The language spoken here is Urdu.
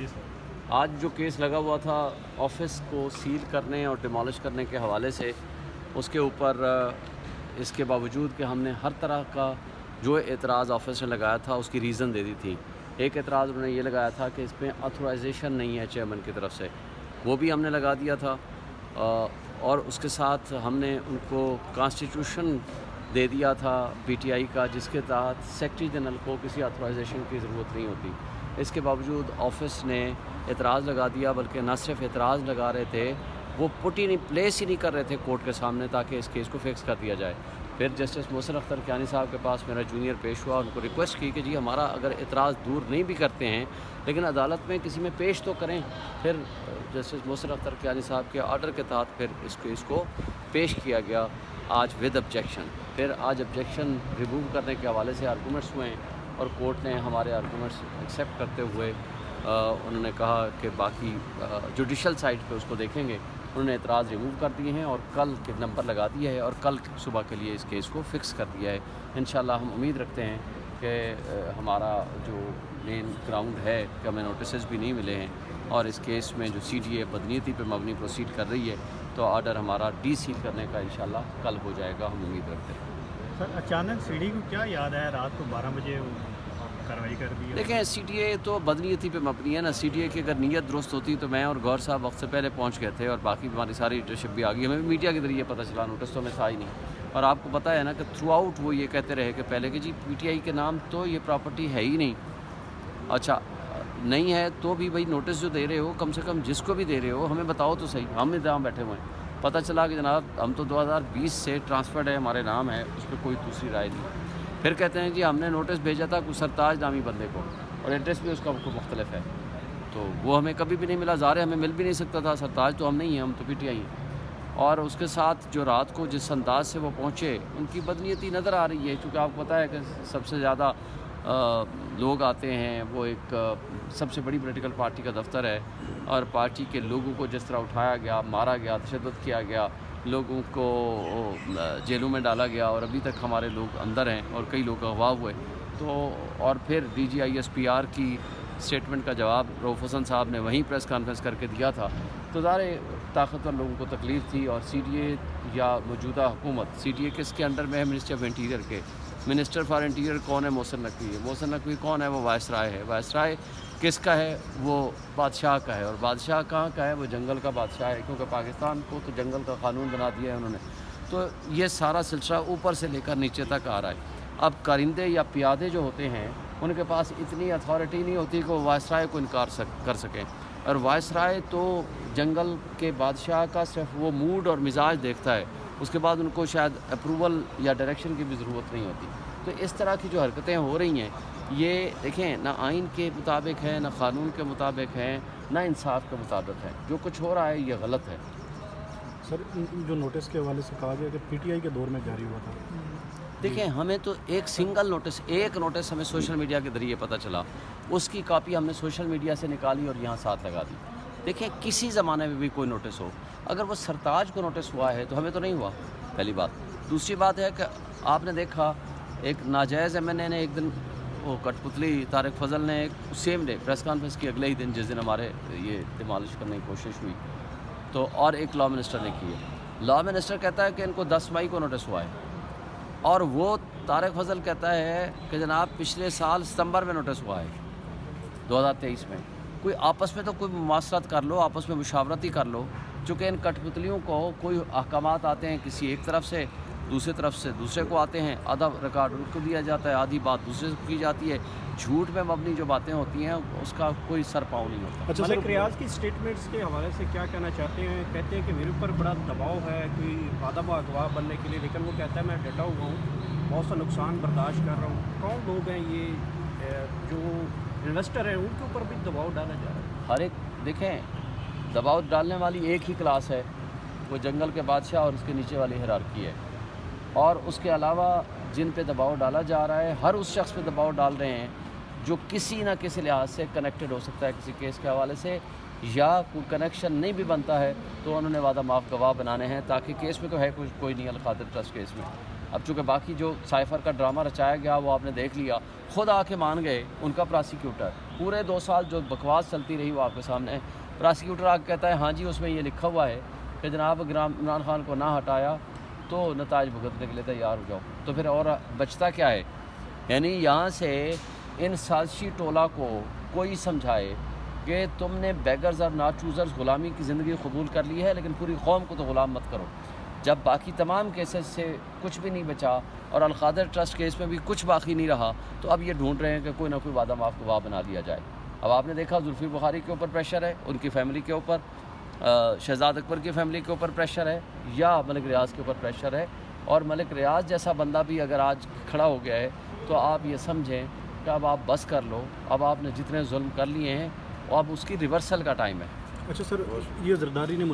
جی سر، آج جو کیس لگا ہوا تھا آفس کو سیل کرنے اور ڈیمالش کرنے کے حوالے سے، اس کے اوپر اس کے باوجود کہ ہم نے ہر طرح کا جو اعتراض آفس نے لگایا تھا اس کی ریزن دے دی تھی. ایک اعتراض انہوں نے یہ لگایا تھا کہ اس میں آتھورائزیشن نہیں ہے چیئرمین کی طرف سے، وہ بھی ہم نے لگا دیا تھا. اور اس کے ساتھ ہم نے ان کو کانسٹیٹیوشن دے دیا تھا پی ٹی آئی کا، جس کے تحت سیکرٹری جنرل کو کسی آتھورائزیشن کی ضرورت نہیں ہوتی. اس کے باوجود آفس نے اعتراض لگا دیا، بلکہ نہ صرف اعتراض لگا رہے تھے، وہ پلیس ہی نہیں کر رہے تھے کورٹ کے سامنے تاکہ اس کیس کو فکس کر دیا جائے. پھر جسٹس محسن اختر کیانی صاحب کے پاس میرا جونیئر پیش ہوا، ان کو ریکویسٹ کی کہ جی ہمارا اگر اعتراض دور نہیں بھی کرتے ہیں لیکن عدالت میں کسی میں پیش تو کریں. پھر جسٹس محسن اختر کیانی صاحب کے آرڈر کے تحت پھر اس کیس کو پیش کیا گیا آج ود آبجیکشن. پھر آج آبجیکشن ریموو کرنے کے حوالے سے آرگومنٹس ہوئے ہیں اور کورٹ نے ہمارے آرگومنٹس ایکسیپٹ کرتے ہوئے انہوں نے کہا کہ باقی جوڈیشل سائٹ پہ اس کو دیکھیں گے. انہوں نے اعتراض ریموو کر دیے ہیں اور کل کے نمبر لگا دیا ہے اور کل صبح کے لیے اس کیس کو فکس کر دیا ہے. انشاءاللہ ہم امید رکھتے ہیں کہ ہمارا جو مین گراؤنڈ ہے کہ ہمیں نوٹسز بھی نہیں ملے ہیں اور اس کیس میں جو سی ڈی اے بدنیتی پہ مبنی پروسیڈ کر رہی ہے تو آرڈر ہمارا ڈی سیل کرنے کا انشاءاللہ کل ہو جائے گا، ہم امید رکھتے ہیں. سر اچانک سی ڈی کو کیا یاد ہے رات کو 12 بجے کارروائی کر دی ہے؟ دیکھیں سی ڈی اے تو بدنیتی پہ مبنی ہے نا. سی ڈی اے کی اگر نیت درست ہوتی تو میں اور گور صاحب وقت سے پہلے پہنچ گئے تھے اور باقی ہماری ساری لیڈرشپ بھی آ گئی. ہمیں بھی میڈیا کے ذریعے پتہ چلا، نوٹس تو ہمیں تھا ہی نہیں. اور آپ کو پتہ ہے نا کہ تھرو آؤٹ وہ یہ کہتے رہے کہ پہلے کہ جی پی ٹی آئی کے نام تو یہ پراپرٹی ہے ہی نہیں. اچھا نہیں ہے تو بھی بھائی نوٹس جو دے رہے ہو کم سے کم جس کو بھی دے رہے ہو ہمیں بتاؤ تو صحیح. ہم یہاں بیٹھے ہوئے ہیں، پتہ چلا کہ جناب ہم تو 2020 سے ٹرانسفرڈ ہے، ہمارے نام ہے، اس پہ کوئی دوسری رائے نہیں. پھر کہتے ہیں جی ہم نے نوٹس بھیجا تھا کوئی سرتاج نامی بندے کو اور ایڈریس بھی اس کا مختلف ہے، تو وہ ہمیں کبھی بھی نہیں ملا. ظاہر ہے ہمیں مل بھی نہیں سکتا تھا، سرتاج تو ہم نہیں ہیں، ہم تو پی ٹی آئی ہیں. اور اس کے ساتھ جو رات کو جس انداز سے وہ پہنچے ان کی بدنیتی نظر آ رہی ہے، چونکہ آپ کو پتہ ہے کہ سب سے زیادہ لوگ آتے ہیں. وہ ایک سب سے بڑی پولیٹیکل پارٹی کا دفتر ہے اور پارٹی کے لوگوں کو جس طرح اٹھایا گیا، مارا گیا، تشدد کیا گیا، لوگوں کو جیلوں میں ڈالا گیا اور ابھی تک ہمارے لوگ اندر ہیں اور کئی لوگ اغوا ہوئے. تو اور پھر D G I S P R کی اسٹیٹمنٹ کا جواب رؤف حسن صاحب نے وہیں پریس کانفرنس کر کے دیا تھا. تو ظاہر طاقتور لوگوں کو تکلیف تھی. اور سی ڈی اے یا موجودہ حکومت، سی ڈی اے کس کے انڈر میں ہے؟ منسٹری آف انٹیریئر کے. منسٹر فار انٹیریئر کون ہے؟ محسن نقوی ہے. محسن نقوی کون ہے؟ وہ وائس رائے ہے. وائس رائے کس کا ہے؟ وہ بادشاہ کا ہے. اور بادشاہ کہاں کا ہے؟ وہ جنگل کا بادشاہ ہے، کیونکہ پاکستان کو تو جنگل کا قانون بنا دیا ہے انہوں نے. تو یہ سارا سلسلہ اوپر سے لے کر نیچے تک آ رہا ہے. اب کارندے یا پیادے جو ہوتے ہیں ان کے پاس اتنی اتھارٹی نہیں ہوتی کہ وہ وائس رائے کو انکار کر سکیں. اور وائس رائے تو جنگل کے بادشاہ کا صرف وہ موڈ اور مزاج دیکھتا ہے، اس کے بعد ان کو شاید اپروول یا ڈائریکشن کی بھی ضرورت نہیں ہوتی. تو اس طرح کی جو حرکتیں ہو رہی ہیں یہ دیکھیں نہ آئین کے مطابق ہے، نہ قانون کے مطابق ہیں، نہ انصاف کے مطابق ہے. جو کچھ ہو رہا ہے یہ غلط ہے. سر جو نوٹس کے حوالے سے کہا گیا کہ پی ٹی آئی کے دور میں جاری ہوا تھا. دیکھیں ہمیں تو ایک سنگل نوٹس، ایک نوٹس ہمیں سوشل میڈیا کے ذریعے پتہ چلا، اس کی کاپی ہم نے سوشل میڈیا سے نکالی اور یہاں ساتھ لگا دی. دیکھیں کسی زمانے میں بھی کوئی نوٹس ہو، اگر وہ سرتاج کو نوٹس ہوا ہے تو ہمیں تو نہیں ہوا، پہلی بات. دوسری بات ہے کہ آپ نے دیکھا ایک ناجائز ایم این اے نے ایک دن وہ کٹ پتلی طارق فضل نے ایک سیم ڈے پریس کانفرنس کی، اگلے ہی دن جس دن ہمارے یہ ڈیمالش کرنے کی کوشش ہوئی، تو اور ایک لا منسٹر نے کی ہے. لا منسٹر کہتا ہے کہ ان کو 10 مئی کو نوٹس ہوا ہے اور وہ طارق فضل کہتا ہے کہ جناب پچھلے سال ستمبر میں نوٹس ہوا ہے 2023 میں. کوئی آپس میں تو کوئی مماثلت کر لو، آپس میں مشاورت ہی کر لو. چونکہ ان کٹ پتلیوں کو کوئی احکامات آتے ہیں کسی ایک طرف سے، دوسری طرف سے دوسرے کو آتے ہیں، آدھا ریکارڈ ان کو دیا جاتا ہے، آدھی بات دوسرے کو کی جاتی ہے. جھوٹ میں مبنی جو باتیں ہوتی ہیں اس کا کوئی سر پاؤں نہیں ہوتا. اچھا ملک ریاض کی اسٹیٹمنٹس کے حوالے سے کیا کہنا چاہتے ہیں؟ کہتے ہیں کہ میرے اوپر بڑا دباؤ ہے کوئی آدم و اغوا بننے کے لیے، لیکن وہ کہتا ہے میں ڈٹا ہوا ہوں، بہت سا نقصان برداشت کر رہا ہوں. کون لوگ ہیں یہ جو انویسٹر ہیں ان کے اوپر بھی دباؤ ڈالا جا رہا ہے؟ ہر ایک دیکھیں دباؤ ڈالنے والی ایک ہی کلاس ہے، وہ جنگل کے بادشاہ اور اس کے نیچے والی ہیرارکی ہے. اور اس کے علاوہ جن پہ دباؤ ڈالا جا رہا ہے ہر اس شخص پہ دباؤ ڈال رہے ہیں جو کسی نہ کسی لحاظ سے کنیکٹڈ ہو سکتا ہے کسی کیس کے حوالے سے، یا کوئی کنیکشن نہیں بھی بنتا ہے تو انہوں نے وعدہ معاف گواہ بنانے ہیں، تاکہ کیس میں تو ہے کوئی نہیں القادر ٹرسٹ کیس میں. اب چونکہ باقی جو سائفر کا ڈرامہ رچایا گیا وہ آپ نے دیکھ لیا، خود آ کے مان گئے ان کا پراسیکیوٹر، پورے 2 سال جو بکواس چلتی رہی وہ آپ کے سامنے ہے. پراسیکیوٹر آ کے کہتا ہے ہاں جی اس میں یہ لکھا ہوا ہے کہ جناب اگر عمران خان کو نہ ہٹایا تو نتائج بھگتنے کے لیے تیار ہو جاؤ. تو پھر اور بچتا کیا ہے؟ یعنی یہاں سے ان سازشی ٹولہ کو کوئی سمجھائے کہ تم نے بیگرز اور ناٹ چوزرز غلامی کی زندگی قبول کر لی ہے لیکن پوری قوم کو تو غلام مت کرو. جب باقی تمام کیسز سے کچھ بھی نہیں بچا اور القادر ٹرسٹ کیس میں بھی کچھ باقی نہیں رہا تو اب یہ ڈھونڈ رہے ہیں کہ کوئی نہ کوئی وعدہ معاف گواہ بنا دیا جائے. اب آپ نے دیکھا زلفی بخاری کے اوپر پریشر ہے, ان کی فیملی کے اوپر, شہزاد اکبر کی فیملی کے اوپر پریشر ہے, یا ملک ریاض کے اوپر پریشر ہے. اور ملک ریاض جیسا بندہ بھی اگر آج کھڑا ہو گیا ہے تو آپ یہ سمجھیں کہ اب آپ بس کر لو, اب آپ نے جتنے ظلم کر لیے ہیں اب اس کی ریورسل کا ٹائم ہے. اچھا سر, یہ زرداری نے